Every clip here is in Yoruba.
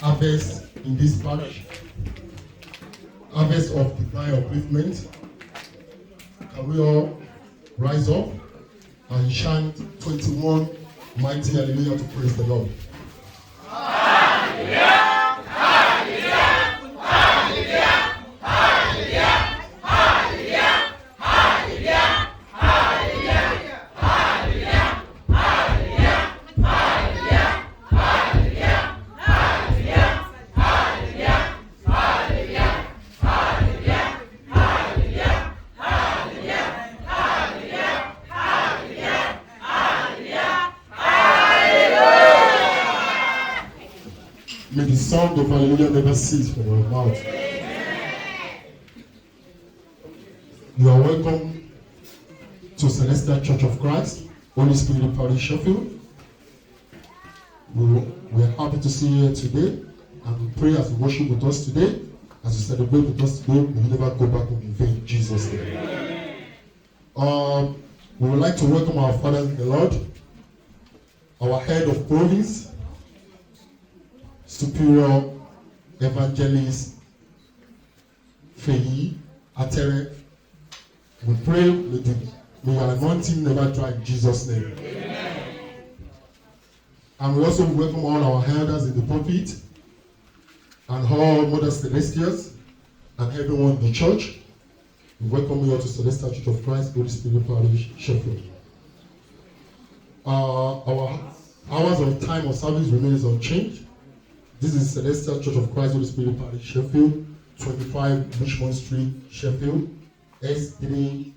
harvest in this parish, harvest of divine upliftment. Can we all rise up and chant 21 mighty hallelujah to praise the Lord? May the sound of hallelujah never cease from our mouth. You are welcome to Celestial Church of Christ, Holy Spirit Parish, Sheffield. We are happy to see you here today, and we pray as you worship with us today, as you celebrate with us today, we will never go back home in vain in Jesus' name. We would like to welcome our fathers in the Lord, our head of province, Superior Evangelist Feyi Atere. We pray may your anointing never dry in Jesus' name. Amen. And we also welcome all our elders in the pulpit and all Mother Celestials and everyone in the church. We welcome you all to Celestial Church of Christ, Holy Spirit Parish, Sheffield. Our hours of time of service remains unchanged. This is Celestial Church of Christ, Holy Spirit Parish, Sheffield, 25 Richmond Street, Sheffield, S39EA.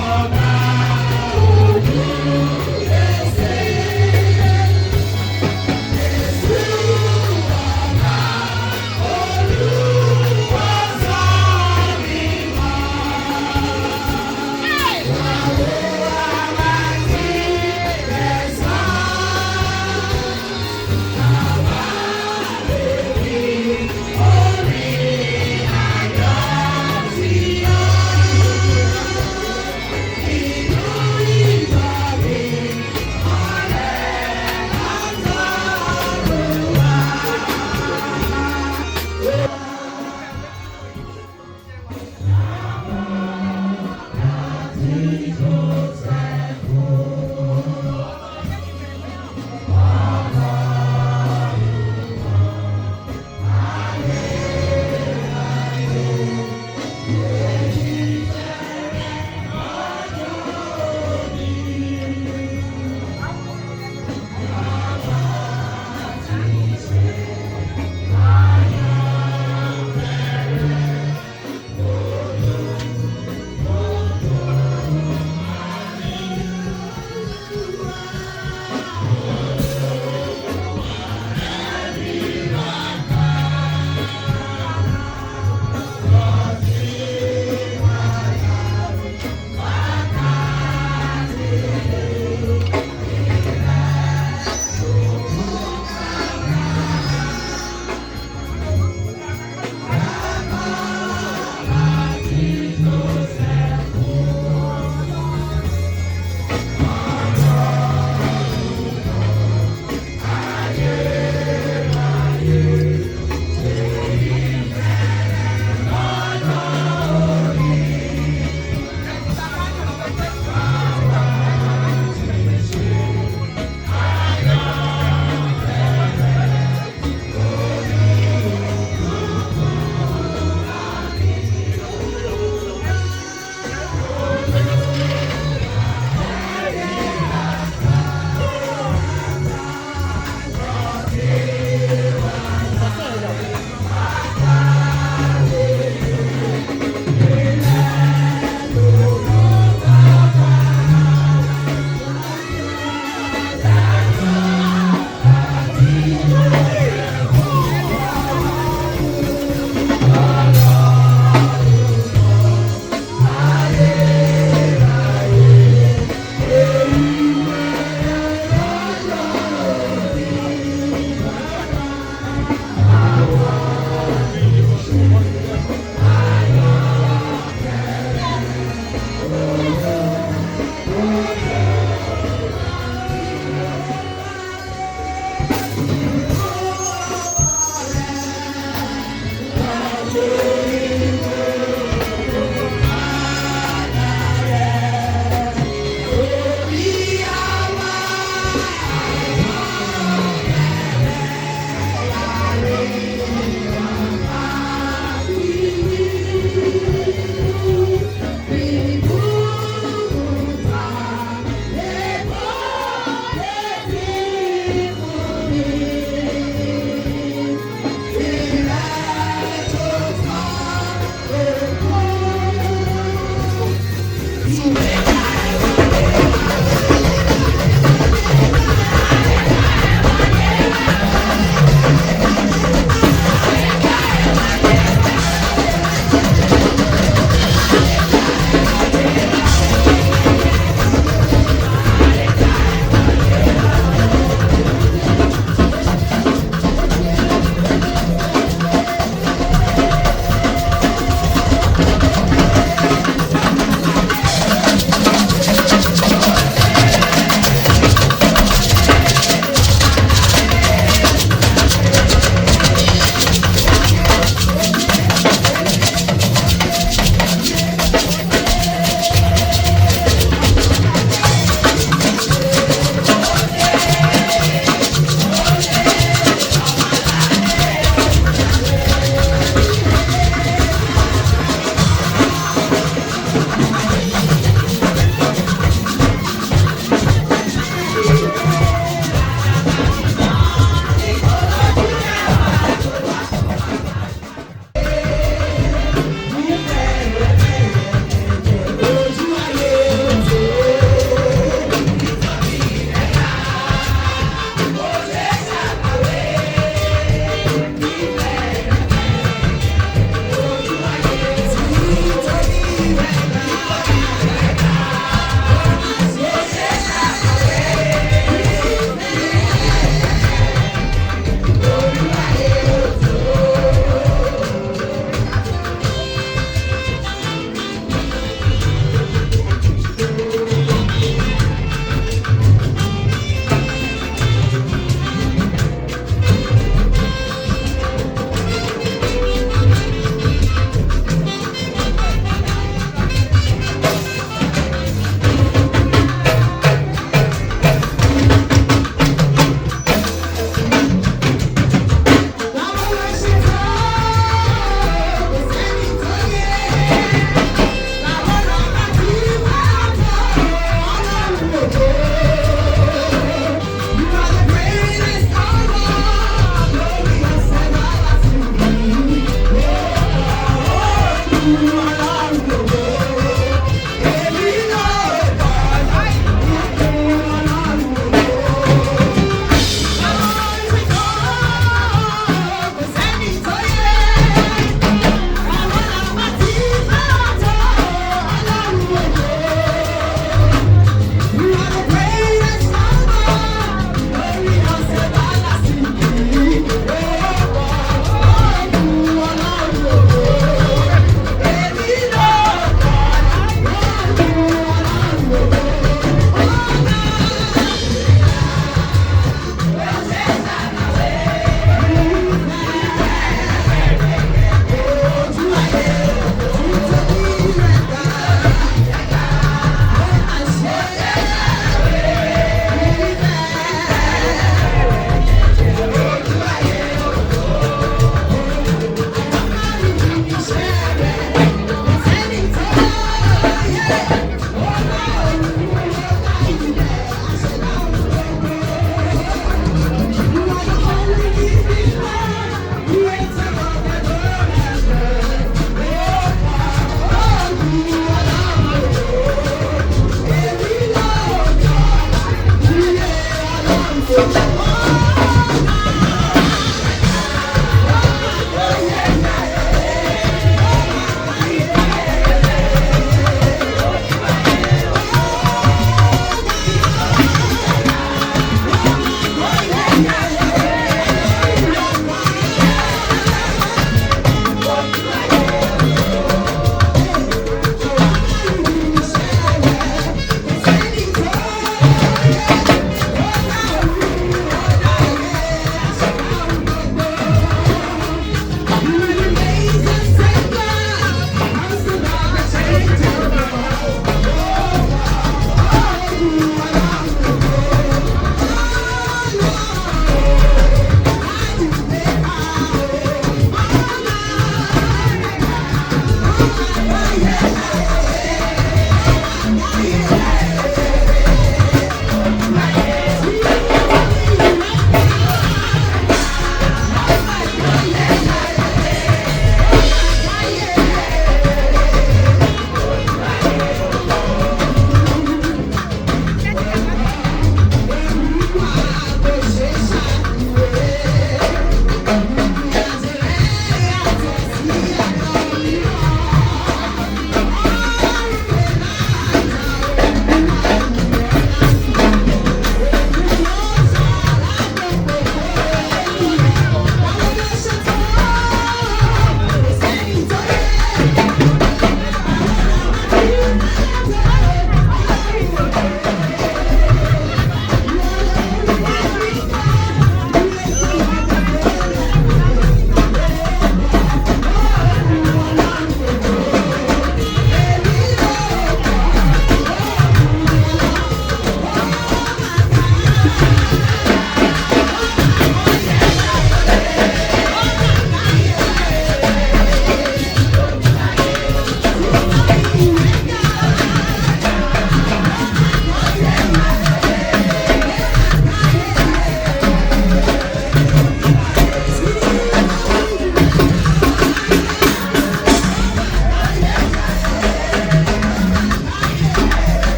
Oh,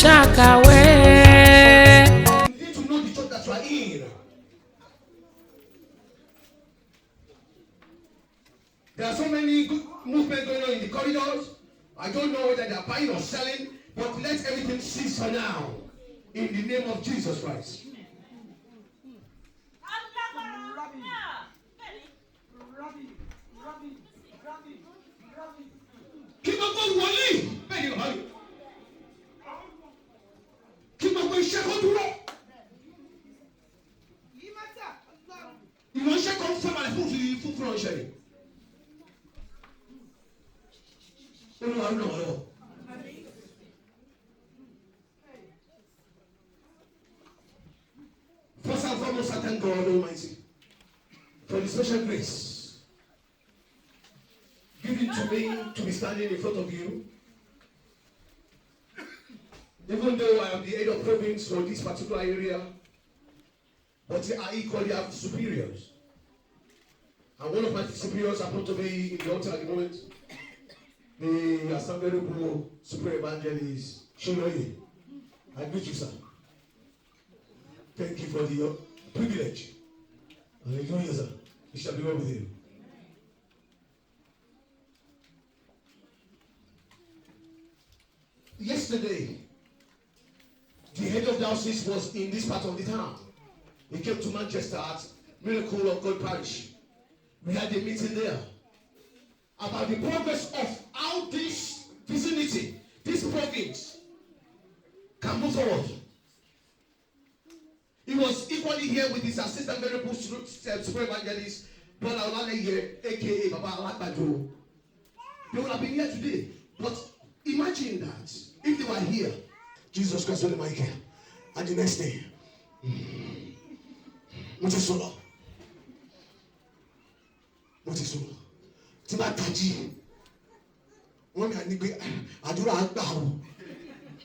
ṣàkàwé. You need to know the church that you are in. There are so many good movements going on in the corridors. I don't know whether they are buying or selling, but let everything cease for now. In the name of Jesus Christ. Kí gbogbo wọlé bẹ́ẹ̀ ni ọ̀hán. Kí gbogbo iṣẹ́ kó dúró. Ìránṣẹ́ kan fẹ́ balẹ̀ fún ìránṣẹ́ rẹ̀. Olúwa ń ràn wá lọ́wọ́. First and foremost, I thank God Almighty for the special grace given to me to be standing in front of you. Even though I am the head of province for this particular area, but I equally have superiors. And one of my superiors happen to be in the altar at the moment, the Assembly Super Evangelist Shinoye. I greet you, sir. Thank you for the privilege. Hallelujah, sir. It shall be well with you. Yesterday, the head of diocese was in this part of the town. He came to Manchester at Miracle of God Parish. We had a meeting there about the progress of how this vicinity, this province, can move forward. He was equally here with his assistant venerable super evangelist, Brother Olaleye, aka Baba Alakbajo. They would have been here today, but imagine that if they were here, Jesus Christ only Michael, and the next day, what is solo? What is solo? Tina Taji. One man nigga, Adura Agbaho.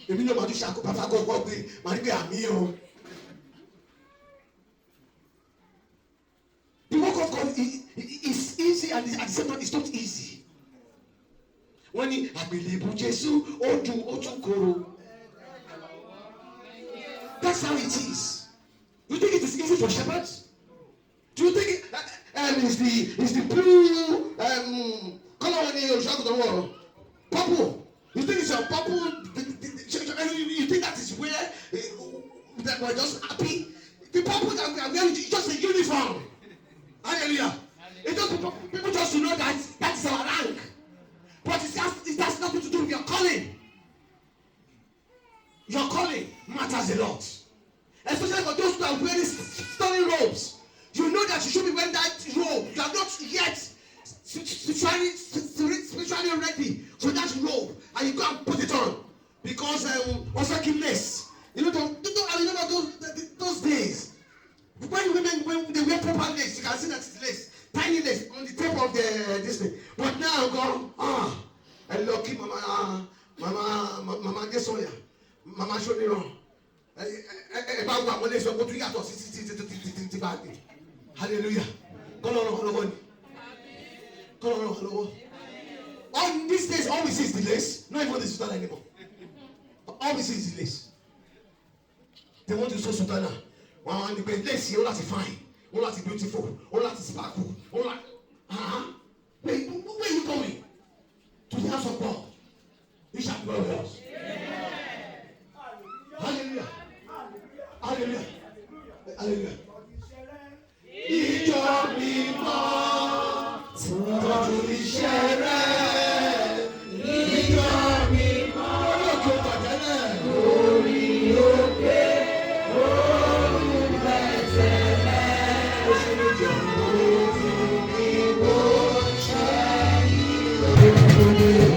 The minimum of the Shako Papa go walk with Manibe Amio. The work of God is easy and at the same time it's not easy. When he Abilibu Jesu Oju Koro. That's how it is. You think it is easy for shepherds? Do you think is the blue color on the world? Purple. You think it's a purple? You think that is where that we're just happy? The purple that we are wearing is just a uniform. Hallelujah. It just people just to know that that's our rank. But it has nothing to do with your calling. Your calling matters a lot. Especially for those who are wearing stunning robes. You know that you should be wearing that robe. You are not yet spiritually ready for that robe. And you go and put it on. Because also keep lace. You know, I remember those days. When they wear proper lace, you can see that it's lace. Tiny lace on the top of this thing. But now go, hello, keep Mama Gesoya. Mama show me wrong. Hallelujah. On these days, all we see is the lace. Not even the sultana anymore. All we see is the lace. They want to sew sultana. One the lace, all that's fine, all that's beautiful, all that's sparkle, all that. glorious. Hallelujah. Hallelujah. Hallelujah. Ìjọ mímọ́ tọ́jú iṣẹ́ rẹ̀. Ìjọ mímọ́ lókè pàtẹ́lẹ̀. Orí òkè òun pẹ̀tẹ́lẹ̀. Oṣù méjì òfin ni mo ṣe ìrọ̀lẹ́.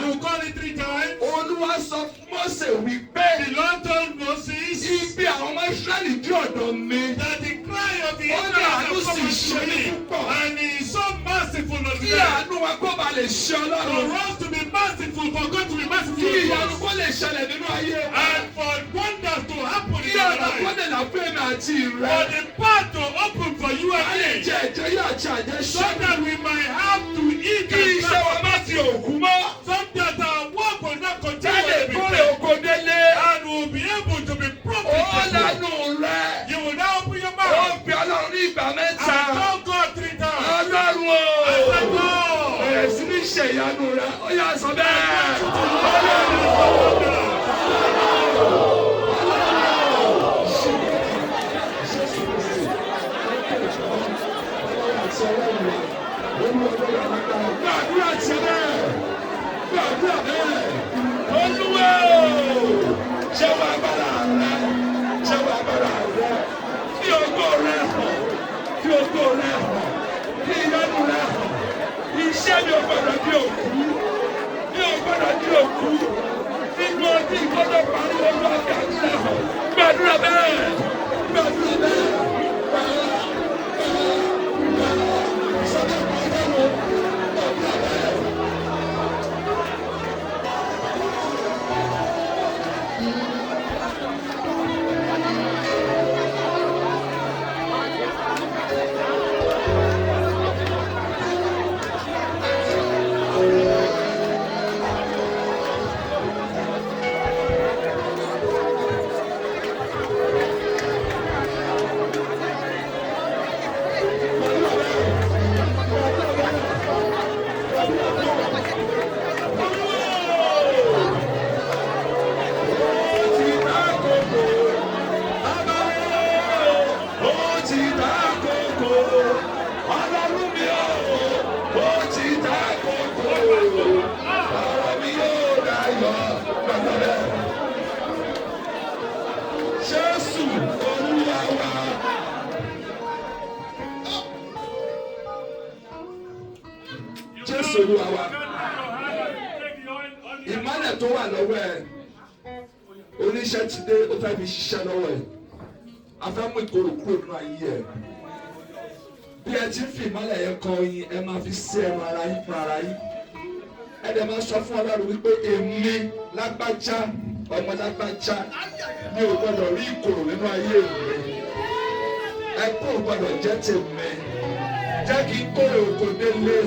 You call it 3 times. Olúwa sọ fún Mósè wípé. The Lord told Moses. Ibi àwọn ọmọ Ísírẹ́lì dí ọ̀dọ̀ mi. That the cry of the Israelites Israelites has come unto me. And he is so merciful on Kí them. àánú wa kó ba lè ṣe Ọlọ́run. For us to be merciful, for God to be merciful. Kí ìyanu kó lè ṣẹlẹ̀ nínú ayé wa. And for wonders to happen in Kí our ọ̀nà kó life. lè là fún èmi àti rẹ. For the path to open for you A and lè me. jẹ ẹ̀jẹ̀ yóò àti àjẹ́ So ṣẹ́. that we might have to eat Kí and iṣẹ́ wa má ti òkú mọ́. so that our work will not Ká continue lè to be kórè dead. oko délé. And we will be able to be Ó profitable. lánú rẹ. You will now open your Ó mouth fi Ọlọ́run ní ìgbà and mẹ́ta. tell God 3 times. Ọlọ́run o. I said, God. Bẹ̀rẹ̀ sí ní ṣe ìyanu rẹ. Ó yá sọ bẹ́ẹ̀. Gbàdúrà ti bẹ́ẹ̀. Gbàdúrà bẹ́ẹ̀. Olúwa o. Ṣé wàá bára rẹ̀? Ṣé wàá bára rẹ̀? Fi ògo rẹ̀ hàn. Fi ògo rẹ̀ hàn. Fi ìyanu rẹ̀ hàn. Iṣẹ́ mi ò gbọdọ̀ di òkú. Mi ò gbọdọ̀ di òkú. Nínú ọdún ìgbọ́dọ̀ parí ojú ọjà rẹ̀ hàn. Gbàdúrà bẹ́ẹ̀. Gbàdúrà bẹ́ẹ̀. Ìmọ́lẹ̀ tó wà lọ́wọ́ ẹ̀ oníṣẹ́ ti dé ó fẹ́ fi ṣiṣẹ́ lọ́wọ́ ẹ̀ afẹ́mú ìkorò kúrò nínú ayé ẹ̀ bí ẹ ti ń fi ìmọ́lẹ̀ yẹn kọ yín ẹ máa fi sí ẹnu ara yín fún ara yín ẹ dẹ̀ máa sọ fún Ọlọ́run wípé èmi lágbájá ọmọ lágbájá mi ò gbọdọ̀ rí ìkorò nínú ayé mi ẹ kó o gbọdọ̀ jẹ́ tèmi jẹ́ kí n kórè oko délé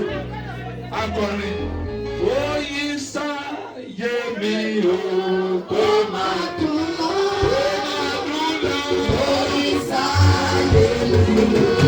akọrin oyin sáyé mi o kó máa dùn lọ oyin sáyé mi o.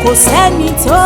Kò sẹ́ni tó